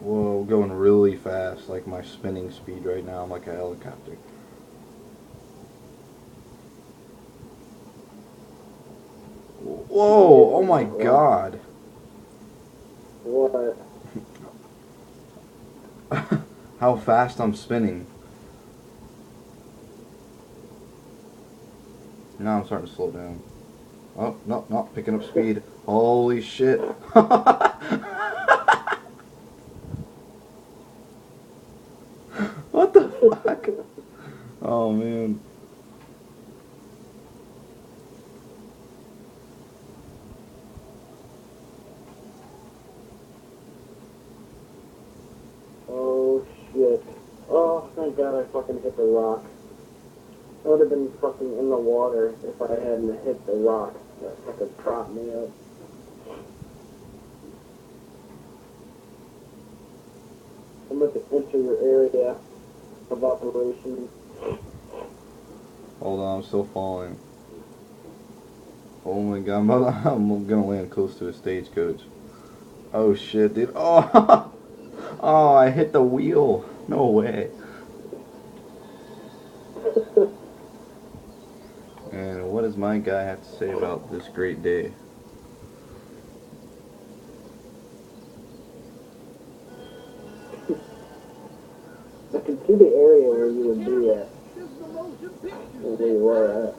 Whoa, going really fast, like my spinning speed right now. I'm like a helicopter. Whoa, oh my god. What? How fast I'm spinning. Now I'm starting to slow down. Oh, no, not picking up speed. Holy shit. What the fuck? Oh man. Oh shit. Oh, thank God I fucking hit the rock. I would have been fucking in the water if I hadn't hit the rock that fucking propped me up. I'm at the interior area of operations. Hold on, I'm still falling. Oh my god, I'm gonna land close to a stagecoach. Oh shit, dude. Oh, oh, I hit the wheel. No way. And what does my guy have to say about this great day? I can see the area where you would be at, where you were at.